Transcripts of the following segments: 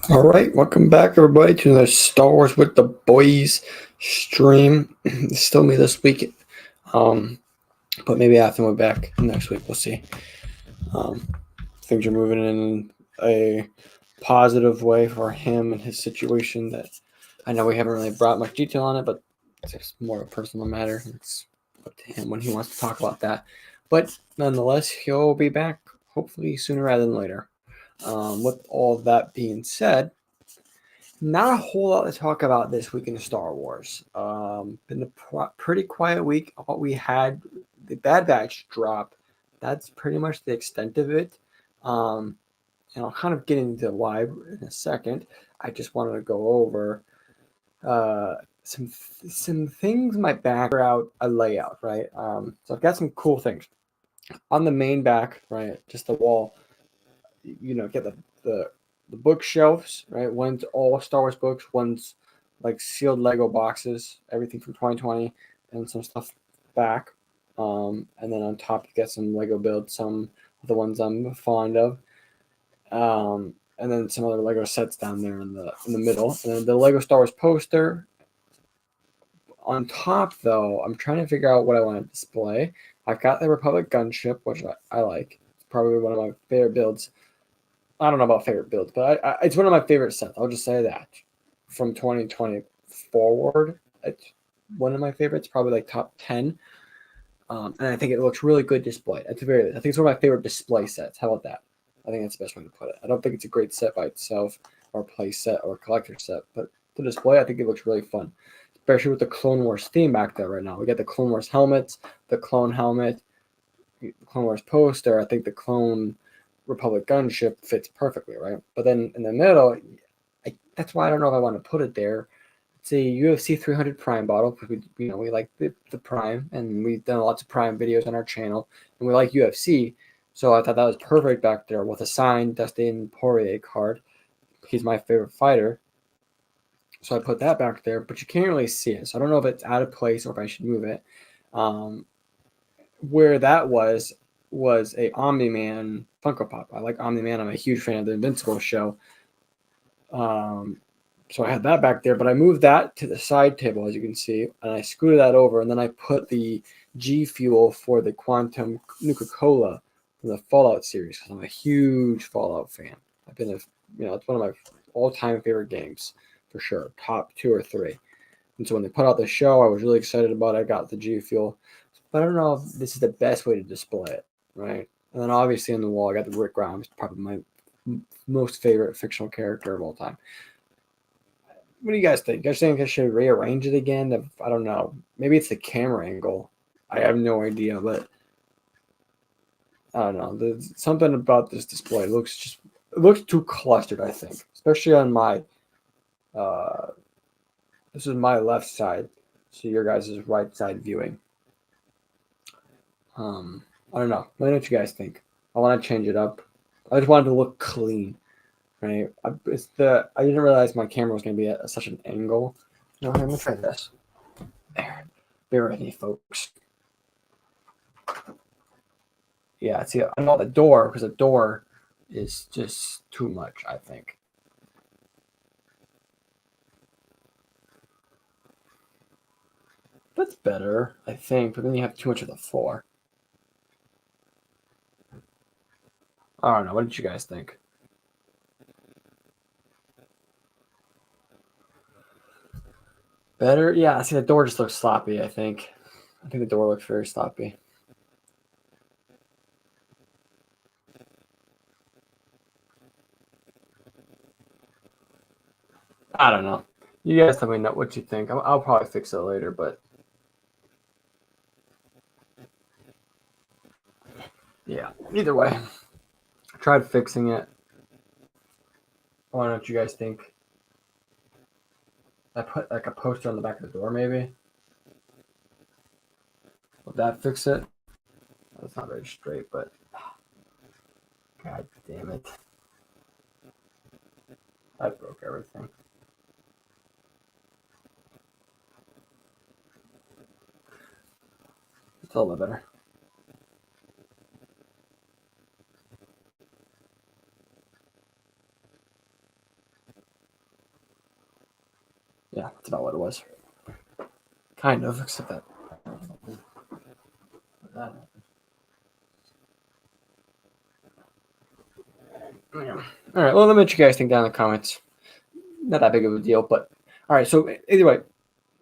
All right, welcome back, everybody, to the Star Wars with the Boys stream. It's still me this week, but maybe after we're back next week, we'll see. Um, Things are moving in a positive way for him and his situation. That I know we haven't really brought much detail on it, but it's just more of a personal matter. It's up to him when he wants to talk about that. But nonetheless, he'll be back hopefully sooner rather than later. With all that being said, not a whole lot to talk about this week in Star Wars. Been a pretty quiet week. All we had the Bad Batch drop. That's pretty much the extent of it. Um, and I'll kind of get into why in a second. I just wanted to go over uh, some things in my back out a layout, right? So I've got some cool things on the main back, right? Just the wall. Get the bookshelves, right? One's all Star Wars books, one's like sealed Lego boxes, everything from 2020, and some stuff back. And then on top, you get some Lego builds, some of the ones I'm fond of, and then some other Lego sets down there in the middle, and then the Lego Star Wars poster. On top, though, I'm trying to figure out what I want to display. I've got the Republic gunship, which I like. It's probably one of my favorite builds. I don't know about favorite builds, but it's one of my favorite sets. I'll just say that from 2020 forward, it's one of my favorites, probably like top 10. And I think it looks really good displayed. At the very least, I think it's one of my favorite display sets. How about that? I think that's the best way to put it. I don't think it's a great set by itself, or play set, or collector set, but the display, I think it looks really fun, especially with the Clone Wars theme back there right now. We got the Clone Wars helmets, the clone helmet, the Clone Wars poster. I think the Clone Republic gunship fits perfectly, right? But then in the middle, that's why I don't know if I want to put it there. It's a UFC 300 Prime bottle because we like the Prime, and we've done lots of Prime videos on our channel, and we like UFC. So I thought that was perfect back there with a signed Dustin Poirier card. He's my favorite fighter. So I put that back there, but you can't really see it. So I don't know if it's out of place or if I should move it. Um, where that was a Omni Man Funko Pop. I like Omni Man. I'm a huge fan of the Invincible show. So I had that back there, but I moved that to the side table, as you can see, and I scooted that over, and then I put the G Fuel for the Quantum Nuka-Cola from the Fallout series, because I'm a huge Fallout fan. I've been it's one of my all-time favorite games, for sure, top 2 or 3. And so when they put out the show, I was really excited about it. I got the G Fuel, but I don't know if this is the best way to display it, right? And then obviously on the wall, I got the Rick Grimes, probably my most favorite fictional character of all time. What do you guys think? You guys think I should rearrange it again? I don't know. Maybe it's the camera angle. I have no idea, but I don't know. There's something about this display. It looks too clustered, I think, especially on my. This is my left side, so your guys' right side viewing. I don't know. Let me know what you guys think. I want to change it up. I just wanted to look clean, right? I didn't realize my camera was going to be at such an angle. No, let me try this. There. Bear with me, folks. Yeah, see, I know the door, because the door is just too much, I think. That's better, I think, but then you have too much of the floor. I don't know. What did you guys think? Better? Yeah, see, the door just looks sloppy, I think. I think the door looks very sloppy. I don't know. You guys let me know what you think. I'll probably fix it later, but yeah. Either way, I tried fixing it. I don't know what you guys think. I put like a poster on the back of the door, maybe. Would that fix it? That's not very straight, but god damn it. I broke everything. It's a little better. Yeah, that's about what it was. Kind of, except that. Yeah. All right. Well, let me know what you guys think down in the comments. Not that big of a deal, but all right. So either way,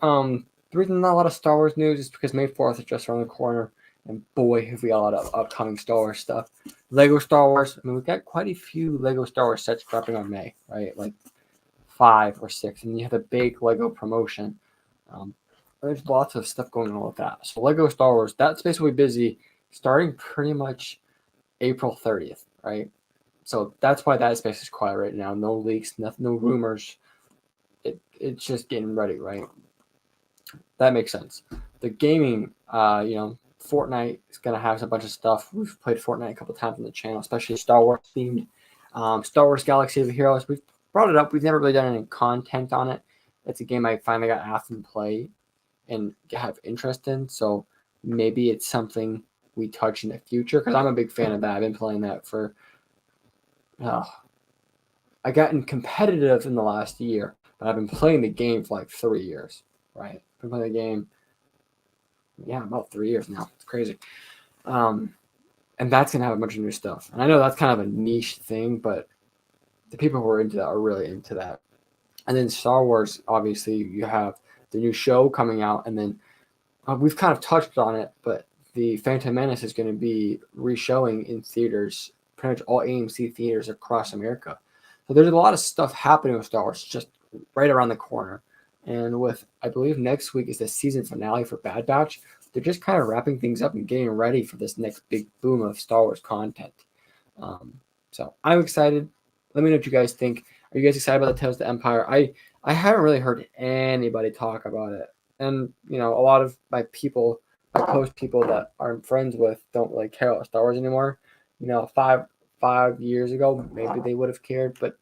the reason not a lot of Star Wars news is because May 4th is just around the corner, and boy, have we got a lot of upcoming Star Wars stuff. Lego Star Wars. I mean, we've got quite a few Lego Star Wars sets dropping on May, right? Like 5 or 6, and you have a big Lego promotion. There's lots of stuff going on with that. So Lego Star Wars, that space will be busy starting pretty much April 30th, right? So that's why that space is quiet right now. No leaks, no rumors. It's just getting ready, right? That makes sense. The gaming, Fortnite is gonna have a bunch of stuff. We've played Fortnite a couple times on the channel, especially Star Wars themed. Star Wars Galaxy of Heroes. We've brought it up. We've never really done any content on it. It's a game I finally got asked to play and have interest in. So maybe it's something we touch in the future because I'm a big fan of that. I've been playing that for. I gotten competitive in the last year, but I've been playing the game for like 3 years. Right, I've been playing the game. Yeah, about 3 years now. It's crazy. And that's gonna have a bunch of new stuff. And I know that's kind of a niche thing, but the people who are into that are really into that. And then Star Wars, obviously, you have the new show coming out, and then we've kind of touched on it, but the Phantom Menace is going to be re-showing in theaters, pretty much all AMC theaters across America. So there's a lot of stuff happening with Star Wars just right around the corner. And with, I believe next week is the season finale for Bad Batch, they're just kind of wrapping things up and getting ready for this next big boom of Star Wars content. So I'm excited. Let me know what you guys think. Are you guys excited about the Tales of the Empire? I haven't really heard anybody talk about it. And, a lot of my close people that I'm friends with don't really care about Star Wars anymore. 5 years ago, maybe they would have cared, but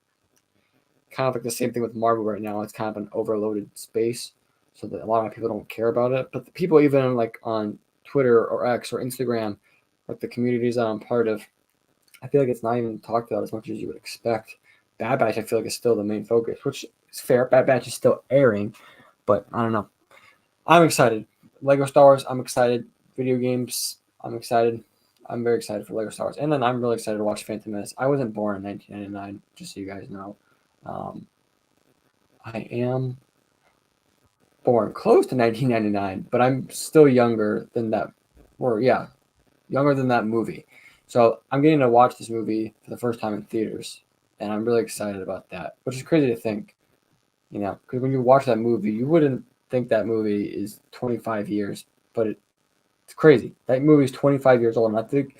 kind of like the same thing with Marvel right now. It's kind of an overloaded space, so that a lot of people don't care about it. But the people even like on Twitter or X or Instagram, like the communities that I'm part of, I feel like it's not even talked about as much as you would expect. Bad Batch, I feel like, is still the main focus, which is fair. Bad Batch is still airing, but I don't know. I'm excited. Lego Star Wars, I'm excited. Video games, I'm excited. I'm very excited for Lego Star Wars. And then I'm really excited to watch Phantom Menace. I wasn't born in 1999, just so you guys know. I am born close to 1999, but I'm still younger than that. Or, yeah, younger than that movie. So I'm getting to watch this movie for the first time in theaters, and I'm really excited about that, which is crazy to think, because when you watch that movie, you wouldn't think that movie is 25 years, but it's crazy. That movie is 25 years old, and I think,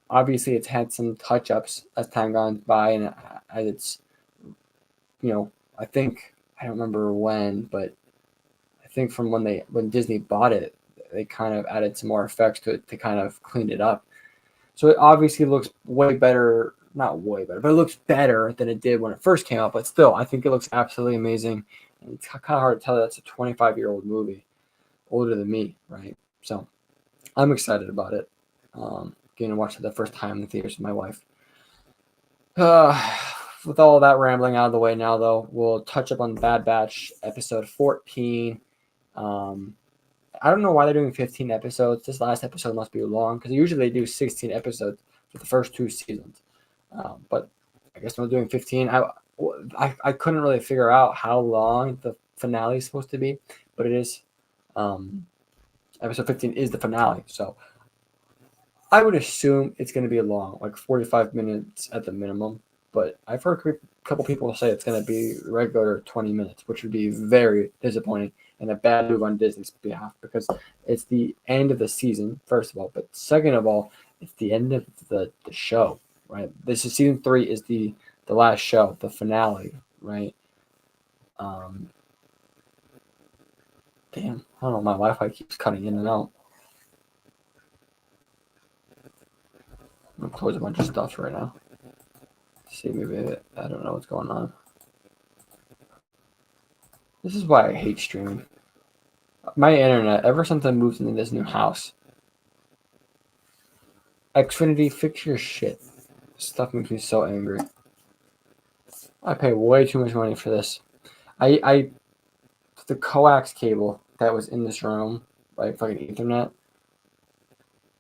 obviously it's had some touch-ups as time gone by, and as it's, I think, I don't remember when, but I think from when Disney bought it, they kind of added some more effects to it to kind of clean it up. So it obviously looks way better, not way better, but it looks better than it did when it first came out. But still, I think it looks absolutely amazing. And it's kind of hard to tell that's a 25-year-old movie, older than me, right? So I'm excited about it. Getting to watch it the first time in the theaters with my wife. With all that rambling out of the way now, though, we'll touch up on Bad Batch episode 14. I don't know why they're doing 15 episodes. This last episode must be long because usually they do 16 episodes for the first 2 seasons. But I guess they're doing 15. I couldn't really figure out how long the finale is supposed to be, but it is. Episode 15 is the finale, so I would assume it's going to be long, like 45 minutes at the minimum. But I've heard a couple people say it's going to be regular 20 minutes, which would be very disappointing and a bad move on Disney's behalf because it's the end of the season, first of all. But second of all, it's the end of the show, right? This is season 3 is the last show, the finale, right? Damn, I don't know. My Wi-Fi keeps cutting in and out. I'm going to close a bunch of stuff right now. See, maybe I don't know what's going on. This is why I hate streaming. My internet, ever since I moved into this new house, Xfinity, fix your shit. Stuff makes me so angry. I pay way too much money for this. I the coax cable that was in this room, right, for like an Ethernet,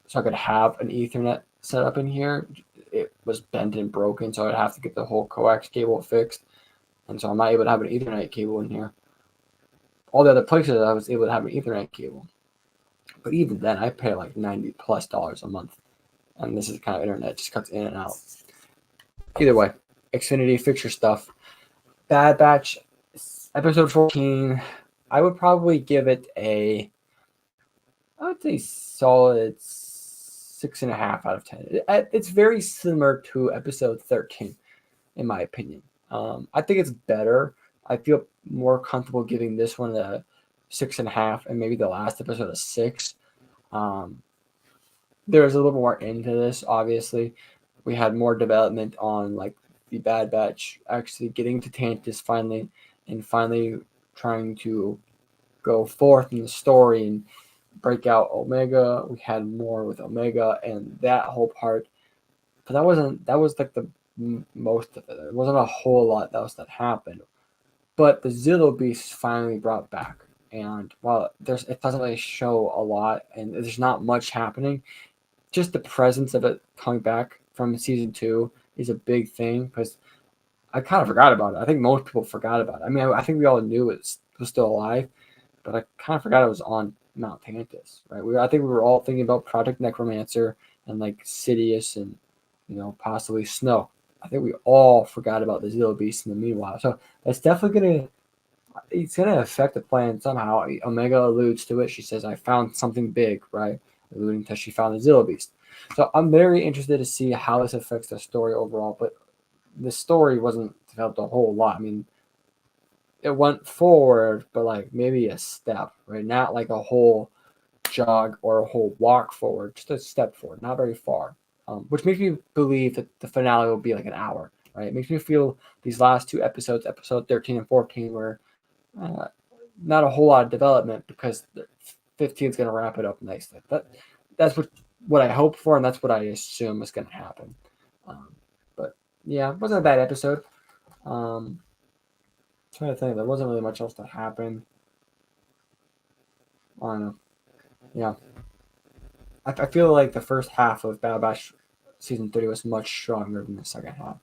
so I could have an Ethernet set up in here. It was bent and broken, so I'd have to get the whole coax cable fixed. And so I'm not able to have an Ethernet cable in here. All the other places I was able to have an Ethernet cable. But even then, I pay like $90+ a month. And this is the kind of internet, just cuts in and out. Either way, Xfinity, fix your stuff. Bad Batch, episode 14, I would probably give it I would say solid 6.5 out of 10. It's very similar to episode 13, in my opinion. I think it's better. I feel more comfortable giving this one a 6.5 and maybe the last episode a 6. There's a little more into this, obviously. We had more development on like the Bad Batch actually getting to Tantus finally and finally trying to go forth in the story and break out Omega. We had more with Omega and that whole part. But that was like the most of it. There wasn't a whole lot else that happened. But the Zillow Beast finally brought back. And while it doesn't really show a lot and there's not much happening, just the presence of it coming back from season 2 is a big thing because I kind of forgot about it. I think most people forgot about it. I mean, I think we all knew it was still alive, but I kind of forgot it was on Mount Tantus, right? I think we were all thinking about Project Necromancer and like Sidious and, possibly Snow. I think we all forgot about the Zillow Beast in the meanwhile. So that's definitely it's gonna affect the plan somehow. Omega alludes to it. She says, "I found something big," right? Alluding to she found the Zillow Beast. So I'm very interested to see how this affects the story overall. But the story wasn't developed a whole lot. I mean, it went forward, but like maybe a step, right? Not like a whole jog or a whole walk forward, just a step forward, not very far. Which makes me believe that the finale will be like an hour, right? It makes me feel these last 2 episodes, episode 13 and 14, were not a whole lot of development because 15 is going to wrap it up nicely. That's what I hope for, and that's what I assume is going to happen. But yeah, it wasn't a bad episode. I'm trying to think, there wasn't really much else that happened. I don't know. Yeah, I feel like the first half of Bad Batch season 3 was much stronger than the second half.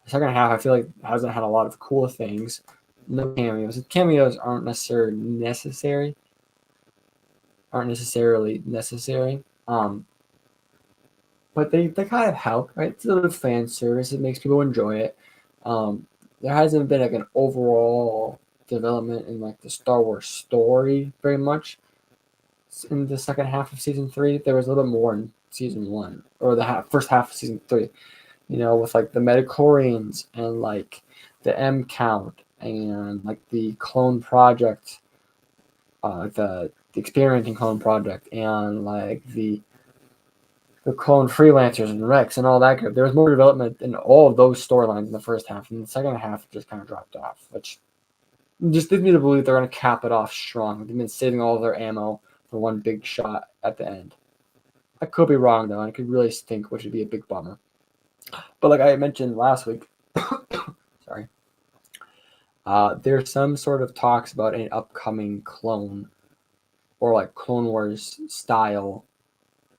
The second half, I feel like, hasn't had a lot of cool things. No cameos. The cameos aren't necessarily necessary. But they kind of help, right? It's a little fan service. It makes people enjoy it. There hasn't been like an overall development in like the Star Wars story very much in the second half of season 3. There was a little more in season 1 or the first half of season 3. With like the Metachlorians and like the M count and like the clone project, the experimenting clone project, and like the clone freelancers and Rex and all that group. There was more development in all of those storylines in the first half, and the second half just kind of dropped off, which just leads me to believe they're going to cap it off strong. They've been saving all of their ammo for one big shot at the end. I could be wrong though, and it could really stink, which would be a big bummer. But like I mentioned last week, sorry, there's some sort of talks about an upcoming clone or like Clone Wars style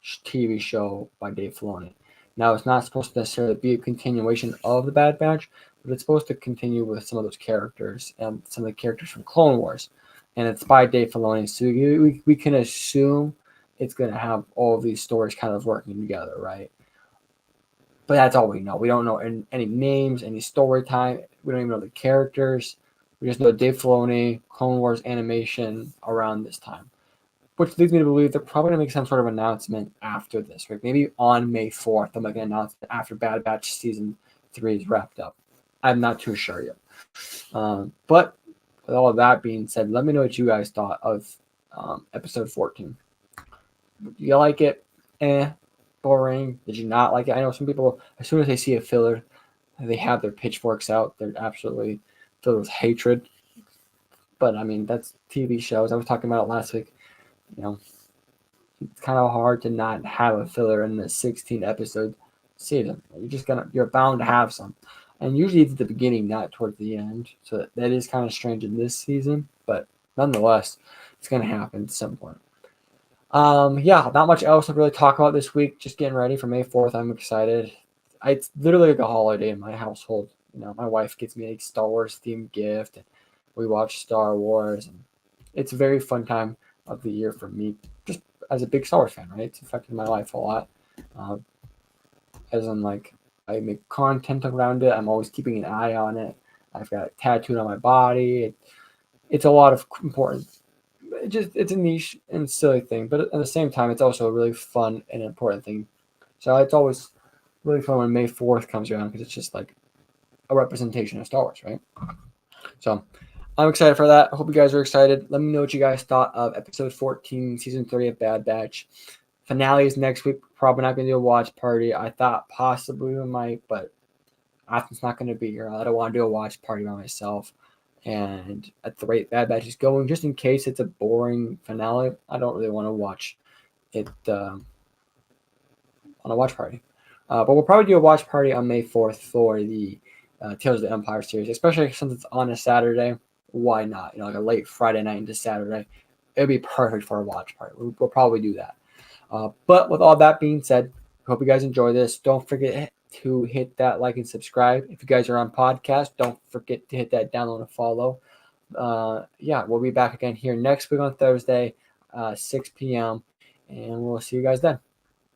TV show by Dave Filoni. Now, it's not supposed to necessarily be a continuation of the Bad Batch, but it's supposed to continue with some of those characters and some of the characters from Clone Wars. And it's by Dave Filoni, so we can assume it's going to have all of these stories kind of working together, right? But that's all we know. We don't know any names, any story time. We don't even know the characters. We just know Dave Filoni, Clone Wars animation around this time. Which leads me to believe they're probably going to make some sort of announcement after this, right? Maybe on May 4th, they'll make an announcement after Bad Batch Season 3 is wrapped up. I'm not too sure yet. But with all of that being said, let me know what you guys thought of episode 14. Do you like it? Boring. Did you not like it? I know some people, as soon as they see a filler, they have their pitchforks out. They're absolutely filled with hatred. But I mean, that's TV shows. I was talking about it last week. It's kind of hard to not have a filler in the 16 episode season. You're bound to have some. And usually it's at the beginning, not towards the end. So that is kind of strange in this season. But nonetheless, it's going to happen at some point. Yeah, not much else to really talk about this week. Just getting ready for May 4th. I'm excited. It's literally like a holiday in my household. My wife gets me a Star Wars themed gift, and we watch Star Wars, and it's a very fun time of the year for me, just as a big Star Wars fan, right? It's affected my life a lot. Um, as in, like, I make content around it. I'm always keeping an eye on it. I've got it tattooed on my body. It's a lot of important. It's a niche and silly thing, but at the same time, it's also a really fun and important thing. So it's always really fun when May 4th comes around because it's just like a representation of Star Wars, right? So I'm excited for that. I hope you guys are excited. Let me know what you guys thought of episode 14, season 3 of Bad Batch. Finale is next week. Probably not going to do a watch party. I thought possibly we might, but Athens not going to be here. I don't want to do a watch party by myself. And at the rate Bad Batch is going, just in case it's a boring finale, I don't really want to watch it on a watch party. But we'll probably do a watch party on May 4th for the Tales of the Empire series, especially since it's on a Saturday. Why not? Like a late Friday night into Saturday. It would be perfect for a watch party. We'll probably do that. But with all that being said, I hope you guys enjoy this. Don't forget to hit that like and subscribe. If you guys are on podcast, don't forget to hit that download and follow. Yeah, we'll be back again here next week on Thursday, 6 p.m. And we'll see you guys then.